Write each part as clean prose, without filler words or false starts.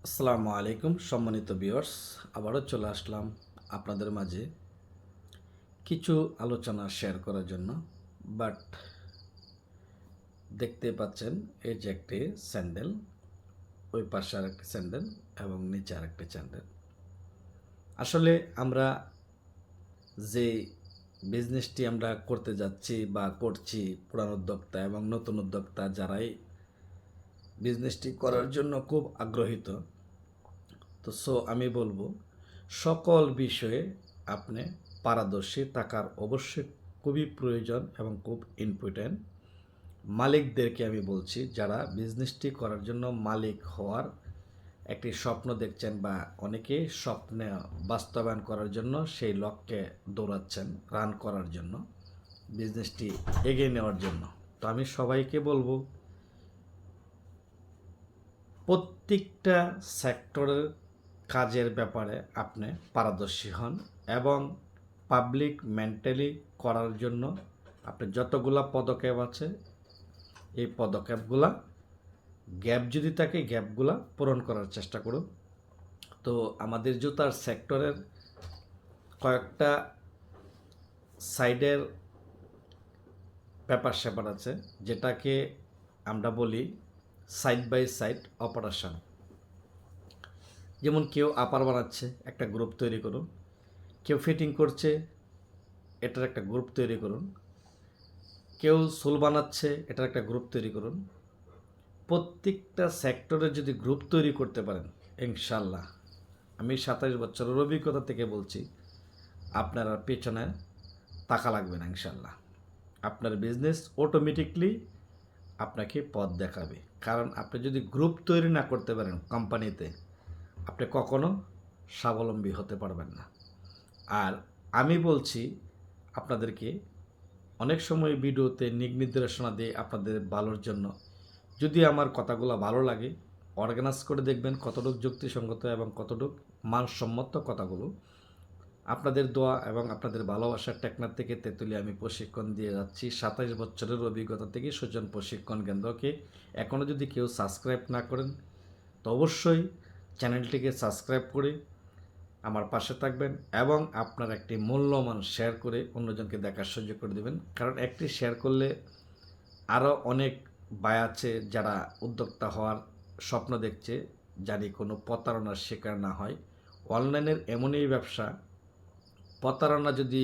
আসসালামু আলাইকুম সম্মানিত ভিউয়ার্স, আবারও চলে আসলাম আপনাদের মাঝে কিছু আলোচনা শেয়ার করার জন্য। বাট দেখতে পাচ্ছেন এই যে একটি স্যান্ডেল, ওই পাশে আর একটি স্যান্ডেল এবং নিচে আর একটি স্যান্ডেল। আসলে আমরা যে বিজনেসটি আমরা করতে যাচ্ছি বা করছি, পুরান উদ্যোক্তা এবং নতুন উদ্যোক্তা যারাই বিজনেসটি করার জন্য খুব আগ্রহীত, তো আমি বলবো সকল বিষয়ে আপনি পারদর্শী থাকার অবশ্যই খুবই প্রয়োজন এবং খুব ইম্পর্ট্যান্ট। মালিকদেরকে আমি বলছি, যারা বিজনেসটি করার জন্য মালিক হওয়ার একটি স্বপ্ন দেখছেন বা অনেকে স্বপ্নে বাস্তবায়ন করার জন্য সেই লক্ষ্যে দৌড়াচ্ছেন, রান করার জন্য, বিজনেসটি এগিয়ে নেওয়ার জন্য। তো আমি সবাইকে বলবো প্রত্যেকটা সেক্টরের কাজের ব্যাপারে আপনি পারদর্শী হন এবং পাবলিক মেন্টালি করার জন্য আপনি যতগুলা পদক্ষেপ আছে এই পদক্ষেপগুলা গ্যাপ যদি থাকে গ্যাপগুলা পূরণ করার চেষ্টা করুন। তো আমাদের জুতার সেক্টরের কয়েকটা সাইডের ব্যাপার স্যাপার আছে, যেটাকে আমরা বলি সাইড বাই সাইড অপারেশন। যেমন কেউ আপার বানাচ্ছে, একটা গ্রুপ তৈরি করুন। কেউ ফিটিং করছে, এটার একটা গ্রুপ তৈরি করুন। কেউ সোল বানাচ্ছে, এটার একটা গ্রুপ তৈরি করুন। প্রত্যেকটা সেক্টরে যদি গ্রুপ তৈরি করতে পারেন, ইনশাল্লাহ আমি 27 বছরের অভিজ্ঞতা থেকে বলছি, আপনার আর পেছনে টাকা লাগবে না। ইনশাল্লাহ আপনার বিজনেস অটোমেটিকলি আপনাকে পথ দেখাবে। কারণ আপনি যদি গ্রুপ তৈরি না করতে পারেন কোম্পানিতে, আপনি কখনো স্বাবলম্বী হতে পারবেন না। আর আমি বলছি আপনাদেরকে, অনেক সময় ভিডিওতে দিক নির্দেশনা দিয়ে আপনাদের ভালোর জন্য, যদি আমার কথাগুলো ভালো লাগে অর্গানাইজ করে দেখবেন কতটুকু যুক্তিসঙ্গত এবং কতটুকু মানসম্মত কথাগুলো। আপনাদের দোয়া এবং আপনাদের ভালোবাসার টেকনার থেকে তেঁতুলিয়া আমি প্রশিক্ষণ দিয়ে যাচ্ছি 27 বছরের অভিজ্ঞতা থেকে সুজন প্রশিক্ষণ কেন্দ্রকে। এখনও যদি কেউ সাবস্ক্রাইব না করেন তো অবশ্যই চ্যানেলটিকে সাবস্ক্রাইব করে আমার পাশে থাকবেন এবং আপনার একটি মূল্যবান শেয়ার করে অন্যজনকে দেখার সুযোগ করে দেবেন। কারণ একটি শেয়ার করলে আরও অনেক ভাই আছে যারা উদ্যোক্তা হওয়ার স্বপ্ন দেখছে, জানি কোনো প্রতারণার শিকার না হয়। অনলাইনের এমনই ব্যবসা, প্রতারণা যদি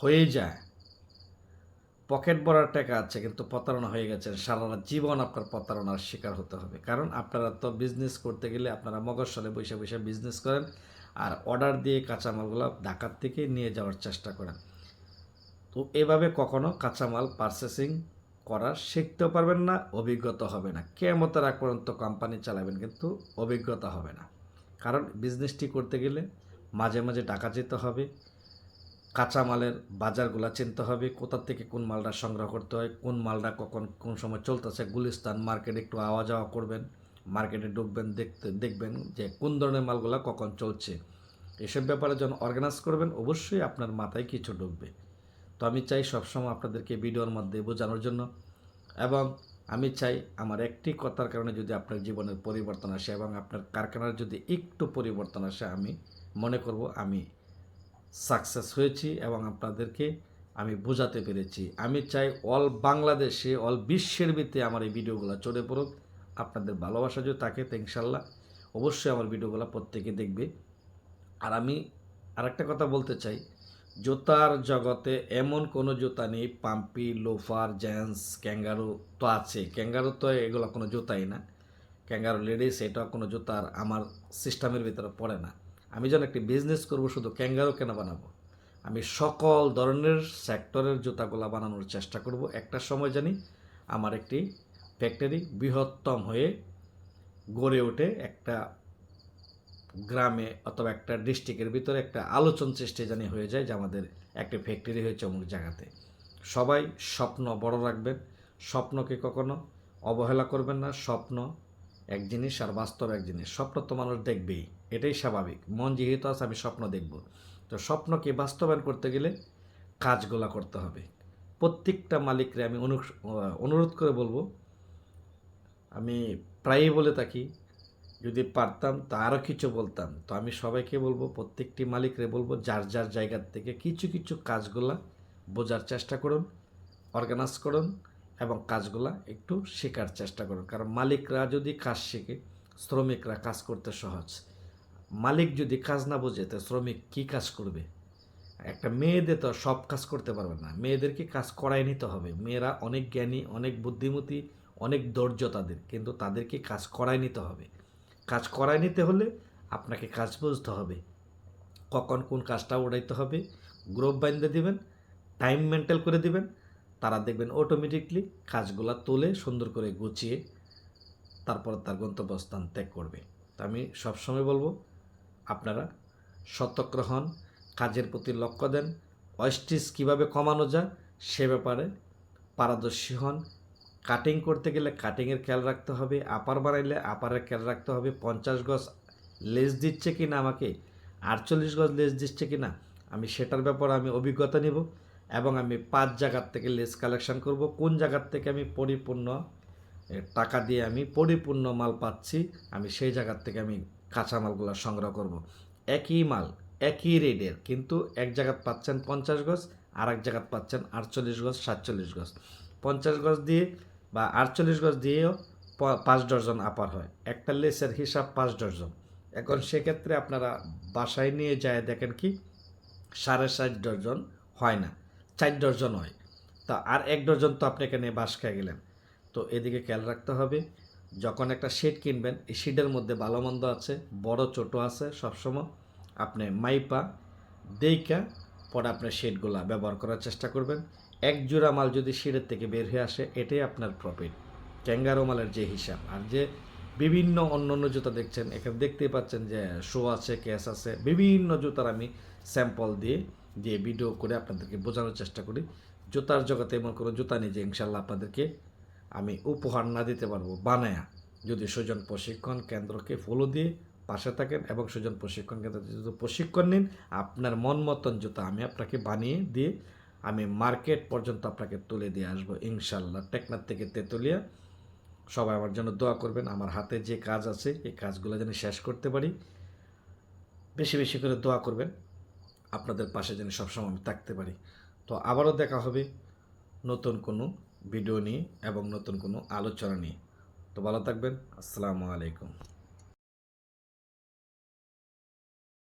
হয়ে যায়, পকেট ভরার টাকা আছে কিন্তু প্রতারণা হয়ে গেছে, সারা জীবন আপনার প্রতারণার শিকার হতে হবে। কারণ আপনারা তো বিজনেস করতে গেলে আপনারা মগজলে বসে বসে বিজনেস করেন আর অর্ডার দিয়ে কাঁচামালগুলো ঢাকার থেকে নিয়ে যাওয়ার চেষ্টা করেন। তো এভাবে কখনো কাঁচামাল পারচেসিং করা শিখতেও পারবেন না, অভিজ্ঞতা হবে না। কিয়ামতের আগ পর্যন্ত কোম্পানি চালাবেন কিন্তু অভিজ্ঞতা হবে না। কারণ বিজনেসটি করতে গেলে মাঝে মাঝে টাকা যেতে হবে, কাঁচামালের বাজারগুলো চিনতে হবে, কোথা থেকে কোন মালটা সংগ্রহ করতে হয়, কোন মালটা কখন কোন সময় চলতেছে। গুলিস্তান মার্কেটে একটু আওয়া যাওয়া করবেন, মার্কেটে ঢুকবেন, দেখবেন যে কোন ধরনের মালগুলো কখন চলছে। এসব ব্যাপারে যখন অর্গানাইজ করবেন অবশ্যই আপনার মাথায় কিছু ঢুকবে। তো আমি চাই সবসময় আপনাদেরকে ভিডিওর মধ্যে বোঝানোর জন্য, এবং আমি চাই আমার একটি কথার কারণে যদি আপনার জীবনের পরিবর্তন আসে এবং আপনার কারখানার যদি একটু পরিবর্তন আসে, আমি মনে করব আমি সাকসেস হয়েছি এবং আপনাদেরকে আমি বোঝাতে পেরেছি। আমি চাই অল বাংলাদেশে, অল বিশ্বের ভিতরে আমার এই ভিডিওগুলো চলে পড়ুক। আপনাদের ভালোবাসা যদি থাকে তো ইনশাল্লাহ অবশ্যই আমার ভিডিওগুলো প্রত্যেকে দেখবে। আর আমি আরেকটা কথা বলতে চাই, জুতার জগতে এমন কোনো জুতা নেই, পাম্পি, লোফার, জেন্টস, ক্যাঙ্গারু তো আছে। ক্যাঙ্গারু তো এগুলো কোনো জুতাই না। ক্যাঙ্গারু লেডিস এটা কোনো জুতার আমার সিস্টেমের ভিতরে পড়ে না। আমি যেন একটি বিজনেস করব, শুধু ক্যাঙ্গারু কেন বানাবো, আমি সকল ধরনের সেক্টরের জুতাগুলা বানানোর চেষ্টা করব। একটা সময় জানি আমার একটি ফ্যাক্টরি বৃহত্তম হয়ে গড়ে ওঠে, একটা গ্রামে অথবা একটা ডিস্ট্রিক্টের ভিতরে একটা আলোচন সৃষ্টি জানি হয়ে যায় যে আমাদের একটা ফ্যাক্টরি হয়েছে অমুক জায়গাতে। সবাই স্বপ্ন বড় রাখবেন, স্বপ্নকে কখনো অবহেলা করবেন না। স্বপ্ন এক জিনিস আর বাস্তব এক জিনিস। স্বপ্ন তো মানুষ দেখবেই, এটাই স্বাভাবিক। মন যেহেতু আছে আমি স্বপ্ন দেখব। তো স্বপ্নকে বাস্তবায়ন করতে গেলে কাজগুলা করতে হবে। প্রত্যেকটা মালিকরে আমি অনুরোধ করে বলবো, আমি প্রায়ই বলে থাকি, যদি পারতাম তো আরও কিছু বলতাম। তো আমি সবাইকে বলবো, প্রত্যেকটি মালিকরে বলবো, যার যার জায়গার থেকে কিছু কিছু কাজগুলা বোঝার চেষ্টা করুন, অর্গানাইজ করুন এবং কাজগুলা একটু শেখার চেষ্টা করুন। কারণ মালিকরা যদি কাজ শেখে, শ্রমিকরা কাজ করতে সহজ। মালিক যদি কাজ না বোঝে তো শ্রমিক কী কাজ করবে? একটা মেয়েদের তো সব কাজ করতে পারবে না, মেয়েদেরকে কাজ করাই নিতে হবে। মেয়েরা অনেক জ্ঞানী, অনেক বুদ্ধিমতী, অনেক ধৈর্য তাদের, কিন্তু তাদেরকে কাজ করাই নিতে হবে। কাজ করাই নিতে হলে আপনাকে কাজ বুঝতে হবে, কখন কোন কাজটা উড়াইতে হবে। গ্রুপ বাইন্ধে দিবেন, টাইম মেনটেন করে দিবেন, তারা দেখবেন অটোমেটিকলি কাজগুলা তুলে সুন্দর করে গুছিয়ে তারপর তার গন্তব্যস্থান ত্যাগ করবে। তা আমি সবসময় বলবো, আপনারা সতর্ক হন, কাজের প্রতি লক্ষ্য দেন, ওয়েস্টেজ কীভাবে কমানো যায় সে ব্যাপারে পারদর্শী হন। কাটিং করতে গেলে কাটিংয়ের খেয়াল রাখতে হবে, আপার বানাইলে আপারের খেয়াল রাখতে হবে, 50 গজ লেস দিচ্ছে কি না আমাকে, 48 গজ লেস দিচ্ছে কি না, আমি সেটার ব্যাপারে আমি অভিজ্ঞতা নিব এবং আমি 5 জায়গার থেকে লেস কালেকশন করব। কোন জায়গার থেকে আমি পরিপূর্ণ টাকা দিয়ে আমি পরিপূর্ণ মাল পাচ্ছি, আমি সেই জায়গার থেকে আমি কাঁচামালগুলো সংগ্রহ করব। একই মাল একই রেটের, কিন্তু এক জায়গাত পাচ্ছেন 50 গজ, আর এক জায়গাত পাচ্ছেন 48 গজ, 47 গজ। 50 গজ দিয়ে বা 48 গজ দিয়েও 5 ডজন আপার হয়, একটা লেসের হিসাব 5 ডজন। এখন সেক্ষেত্রে আপনারা বাসায় নিয়ে যায় দেখেন কি 60.5 ডজন হয় না, 4 ডজন হয়। তা আর 1 ডজন তো আপনি এখানে বাস খেয়ে গেলেন। তো এদিকে খেয়াল রাখতে হবে, যখন একটা শেড কিনবেন, এই শেডের মধ্যে ভালো মন্দ আছে, বড় ছোট আছে, সবসময় আপনি মাইপা দেইকা পরে আপনার শেডগুলা ব্যবহার করার চেষ্টা করবেন। এক জোড়া মাল যদি শেডের থেকে বের হয়ে আসে, এটাই আপনার প্রফিট। ক্যাঙ্গারো মালের যে হিসাব। আর যে বিভিন্ন অন্য অন্য জুতা দেখছেন, এখানে দেখতেই পাচ্ছেন যে শো আছে, কেস আছে, বিভিন্ন জুতার আমি স্যাম্পল দিয়ে দিয়ে ভিডিও করে আপনাদেরকে বোঝানোর চেষ্টা করি। জুতার জগতে এমন কোনো জুতা নেই যে ইনশাল্লাহ আপনাদেরকে আমি উপহার না দিতে পারবো বানায়া, যদি সুজন প্রশিক্ষণ কেন্দ্রকে ফলো দিয়ে পাশে থাকেন এবং সুজন প্রশিক্ষণ কেন্দ্র যদি প্রশিক্ষণ নিন, আপনার মন মতন জুতা আমি আপনাকে বানিয়ে দিয়ে আমি মার্কেট পর্যন্ত আপনাকে তুলে দিয়ে আসবো ইনশাল্লাহ। টেকনাফ থেকে তেতুলিয়া। সবাই আমার জন্য দোয়া করবেন, আমার হাতে যে কাজ আছে এই কাজগুলো যেন শেষ করতে পারি। বেশি বেশি করে দোয়া করবেন, আপনাদের পাশে যেন সবসময় আমি থাকতে পারি। তো আবারও দেখা হবে নতুন কোনো ভিডিও নিয়ে এবং নতুন কোনো আলোচনা নিয়ে। তো ভালো থাকবেন। আসসালামু আলাইকুম।